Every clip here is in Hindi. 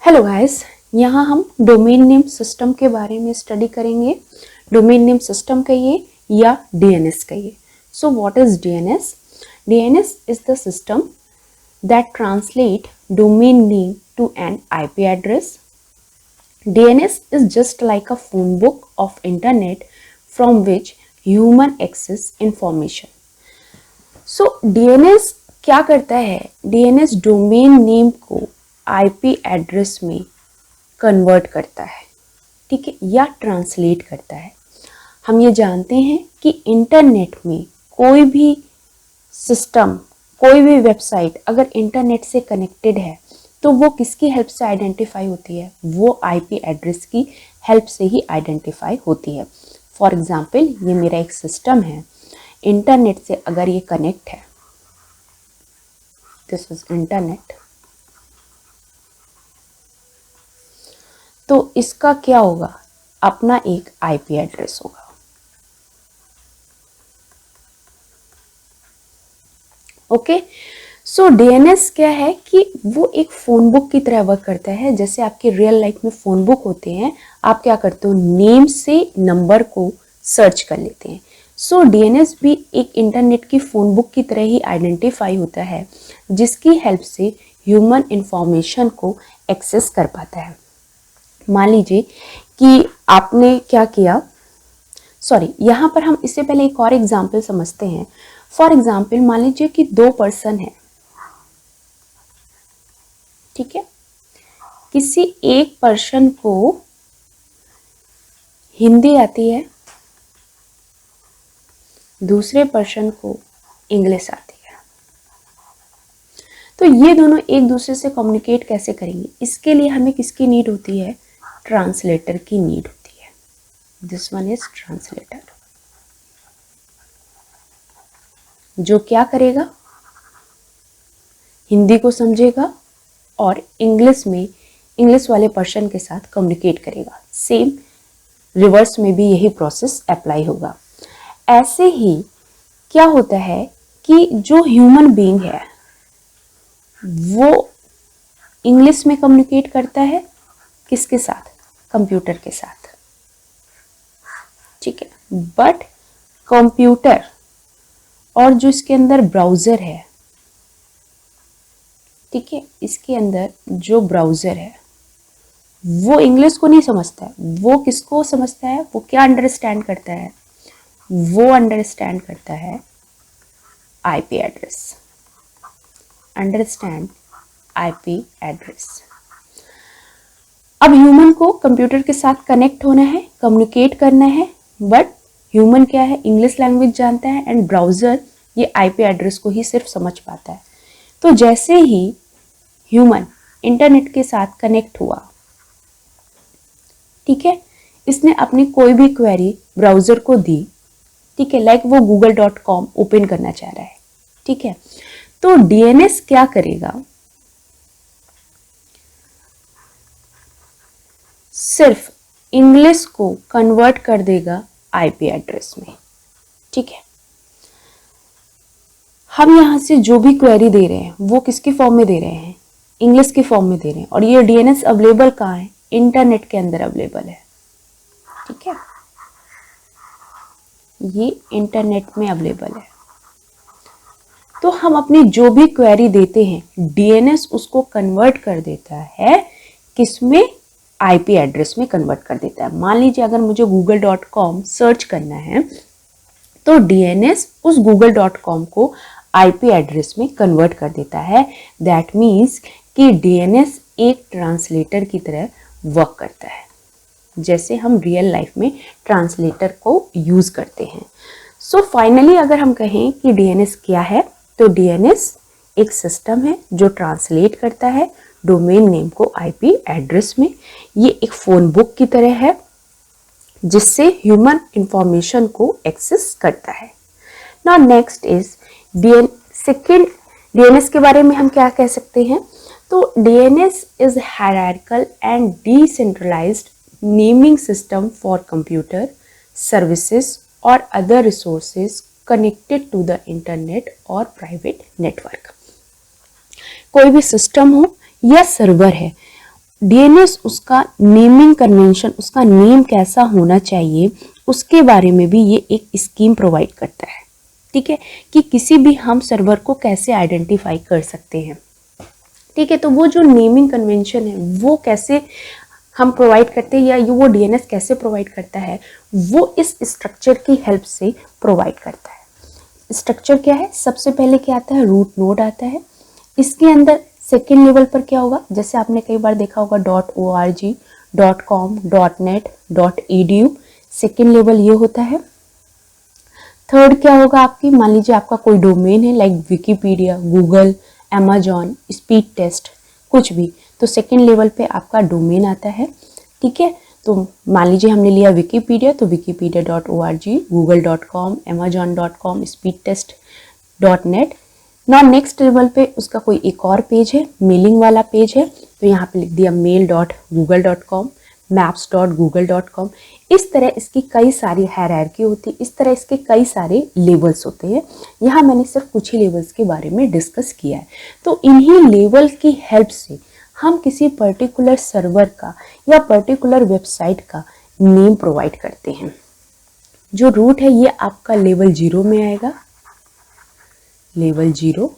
हेलो गाइस, यहाँ हम डोमेन नेम सिस्टम के बारे में स्टडी करेंगे। डोमेन नेम सिस्टम कहिए या डीएनएस कहिए। So what is DNS? DNS is the system that translate domain name to an IP address. DNS is just like a phone book of internet from which human access information. So DNS क्या करता है? DNS डोमेन नेम को IP एड्रेस में कन्वर्ट करता है, ठीक है, या ट्रांसलेट करता है। हम ये जानते हैं कि इंटरनेट में कोई भी सिस्टम, कोई भी वेबसाइट अगर इंटरनेट से कनेक्टेड है तो वो किसकी हेल्प से आइडेंटिफाई होती है? वो आईपी एड्रेस की हेल्प से ही आइडेंटिफाई होती है। फॉर एग्जांपल, ये मेरा एक सिस्टम है, इंटरनेट से अगर ये कनेक्ट है, दिस इज इंटरनेट, तो इसका क्या होगा? अपना एक आईपी एड्रेस होगा। ओके, सो डीएनएस क्या है कि वो एक फ़ोन बुक की तरह वर्क करता है। जैसे आपके रियल लाइफ में फ़ोन बुक होते हैं, आप क्या करते हो? नेम से नंबर को सर्च कर लेते हैं। सो डीएनएस भी एक इंटरनेट की फ़ोन बुक की तरह ही आइडेंटिफाई होता है, जिसकी हेल्प से ह्यूमन इंफॉर्मेशन को एक्सेस कर पाता है। मान लीजिए कि आपने क्या किया, यहाँ पर हम इससे पहले एक और एग्जाम्पल समझते हैं। फॉर एग्जाम्पल, मान लीजिए कि 2 पर्सन है, ठीक है, किसी एक पर्सन को हिंदी आती है, दूसरे पर्सन को इंग्लिश आती है, तो ये दोनों एक दूसरे से कम्युनिकेट कैसे करेंगे? इसके लिए हमें किसकी नीड होती है? ट्रांसलेटर की नीड होती है। दिस वन इज ट्रांसलेटर, जो क्या करेगा? हिंदी को समझेगा और इंग्लिश में इंग्लिश वाले पर्सन के साथ कम्युनिकेट करेगा। सेम रिवर्स में भी यही प्रोसेस अप्लाई होगा। ऐसे ही क्या होता है कि जो ह्यूमन बीइंग है वो इंग्लिश में कम्युनिकेट करता है, किसके साथ? कंप्यूटर के साथ, ठीक है। बट कंप्यूटर और जो इसके अंदर ब्राउज़र है, ठीक है, इसके अंदर जो ब्राउज़र है वो इंग्लिश को नहीं समझता है। वो किसको समझता है? वो क्या अंडरस्टैंड करता है? वो अंडरस्टैंड करता है IP address. Understand IP address. अब ह्यूमन को कंप्यूटर के साथ कनेक्ट होना है, कम्युनिकेट करना है, बट ह्यूमन क्या है? इंग्लिश लैंग्वेज जानता है एंड ब्राउज़र ये आईपी एड्रेस को ही सिर्फ समझ पाता है। तो जैसे ही ह्यूमन इंटरनेट के साथ कनेक्ट हुआ, ठीक है, इसने अपनी कोई भी क्वेरी ब्राउज़र को दी, ठीक है, लाइक वो google.com ओपन करना चाह रहा है, ठीक है, तो डीएनएस क्या करेगा? सिर्फ इंग्लिश को कन्वर्ट कर देगा आईपी एड्रेस में, ठीक है। हम यहां से जो भी क्वेरी दे रहे हैं वो किसकी फॉर्म में दे रहे हैं? इंग्लिश की फॉर्म में दे रहे हैं। और ये डीएनएस अवेलेबल कहाँ है? इंटरनेट के अंदर अवेलेबल है, ठीक है, ये इंटरनेट में अवेलेबल है। तो हम अपनी जो भी क्वेरी देते हैं, डीएनएस उसको कन्वर्ट कर देता है, किसमें? आईपी एड्रेस में कन्वर्ट कर देता है। मान लीजिए अगर मुझे google.com सर्च करना है तो डीएनएस उस google.com को आईपी एड्रेस में कन्वर्ट कर देता है। दैट मीन्स कि डीएनएस एक ट्रांसलेटर की तरह वर्क करता है, जैसे हम रियल लाइफ में ट्रांसलेटर को यूज करते हैं। सो फाइनली अगर हम कहें कि डीएनएस क्या है, तो डीएनएस एक सिस्टम है जो ट्रांसलेट करता है डोमेन नेम को आईपी एड्रेस में। ये एक फ़ोन बुक की तरह है जिससे ह्यूमन इंफॉर्मेशन को एक्सेस करता है। Now next is second DNS के बारे में हम क्या कह सकते हैं? तो DNS is hierarchical and decentralized naming system for computer services और other resources connected to the internet और प्राइवेट नेटवर्क। कोई भी सिस्टम हो या सर्वर है, डीएनएस उसका नेमिंग कन्वेंशन, उसका नेम कैसा होना चाहिए, उसके बारे में भी ये एक स्कीम प्रोवाइड करता है। ठीक है, कि किसी भी हम सर्वर को कैसे आइडेंटिफाई कर सकते हैं। ठीक है, तो वो जो नेमिंग कन्वेंशन है वो कैसे हम प्रोवाइड करते हैं, या वो डीएनएस कैसे प्रोवाइड करता है, वो इस स्ट्रक्चर की हेल्प से प्रोवाइड करता है। स्ट्रक्चर क्या है, सबसे पहले क्या आता है, रूट नोड आता है। इसके अंदर सेकेंड लेवल पर क्या होगा, जैसे आपने कई बार देखा होगा .org, .com, .net, .edu, second level ये होता है। थर्ड क्या होगा आपकी, मान लीजिए आपका कोई डोमेन है like Wikipedia, Google, Amazon, speed test, कुछ भी, तो सेकेंड लेवल पे आपका डोमेन आता है। ठीक है, तो मान लीजिए हमने लिया विकिपीडिया, तो wikipedia.org, google.com, amazon.com, speedtest.net। Now next level पे उसका कोई एक और पेज है, मेलिंग वाला पेज है, तो यहाँ पे लिख दिया mail.google.com, maps.google.com। इस तरह इसकी कई सारी हायरार्की होती है, इस तरह इसके कई सारे लेवल्स होते हैं। यहाँ मैंने सिर्फ कुछ ही लेवल्स के बारे में डिस्कस किया है। तो इन्हीं लेवल की हेल्प से हम किसी पर्टिकुलर सर्वर का या पर्टिकुलर वेबसाइट का नेम प्रोवाइड करते हैं। जो रूट है ये आपका लेवल 0 में आएगा, level 0,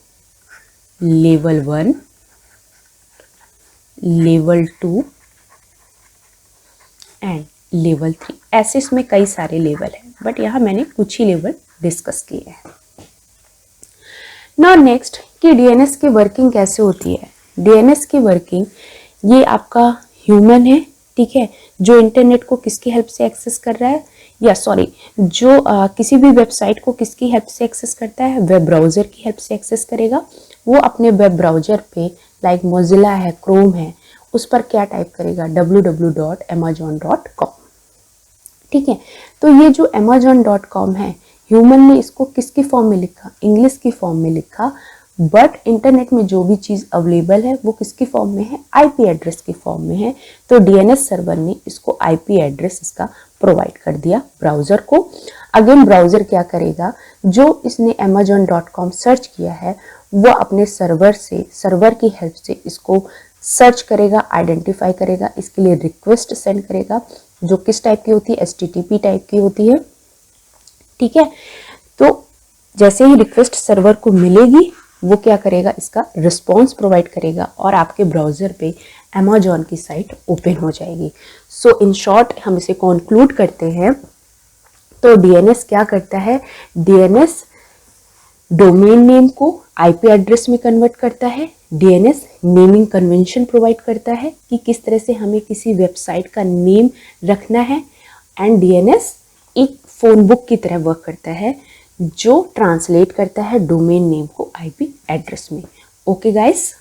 level 1, level 2 and level 3। ऐसे इसमें कई सारे लेवल हैं, बट यहाँ मैंने कुछ ही लेवल डिस्कस किए हैं। नाउ नेक्स्ट कि डीएनएस की वर्किंग कैसे होती है। डीएनएस की वर्किंग, ये आपका ह्यूमन है, ठीक है, जो इंटरनेट को किसकी हेल्प से एक्सेस कर रहा है, या सॉरी जो किसी भी वेबसाइट को किसकी हेल्प से एक्सेस करता है, वेब ब्राउज़र की हेल्प से एक्सेस करेगा। वो अपने वेब ब्राउज़र पे लाइक मोजिला है, क्रोम है, उस पर क्या टाइप करेगा, www.amazon.com। ठीक है, तो ये जो amazon.com है, ह्यूमन ने इसको किसकी फॉर्म में लिखा, इंग्लिश की फॉर्म में लिखा, बट इंटरनेट में जो भी चीज़ अवेलेबल है वो किसकी फॉर्म में है, आईपी एड्रेस की फॉर्म में है। तो डीएनएस सर्वर ने इसको आईपी एड्रेस इसका प्रोवाइड कर दिया ब्राउज़र को। अगेन ब्राउज़र क्या करेगा, जो इसने amazon.com सर्च किया है वो अपने सर्वर से, सर्वर की हेल्प से इसको सर्च करेगा, आइडेंटिफाई करेगा, इसके लिए रिक्वेस्ट सेंड करेगा, जो किस टाइप की होती है, एचटीटीपी टाइप की होती है। ठीक है, तो जैसे ही रिक्वेस्ट सर्वर को मिलेगी वो क्या करेगा, इसका रिस्पॉन्स प्रोवाइड करेगा और आपके ब्राउज़र पे अमेजॉन की साइट ओपन हो जाएगी। सो इन शॉर्ट हम इसे कंक्लूड करते हैं। तो डीएनएस क्या करता है, डीएनएस डोमेन नेम को आईपी एड्रेस में कन्वर्ट करता है। डीएनएस नेमिंग कन्वेंशन प्रोवाइड करता है कि किस तरह से हमें किसी वेबसाइट का नेम रखना है। एंड डीएनएस एक फ़ोन बुक की तरह वर्क करता है जो ट्रांसलेट करता है डोमेन नेम को आईपी एड्रेस में। Okay guys.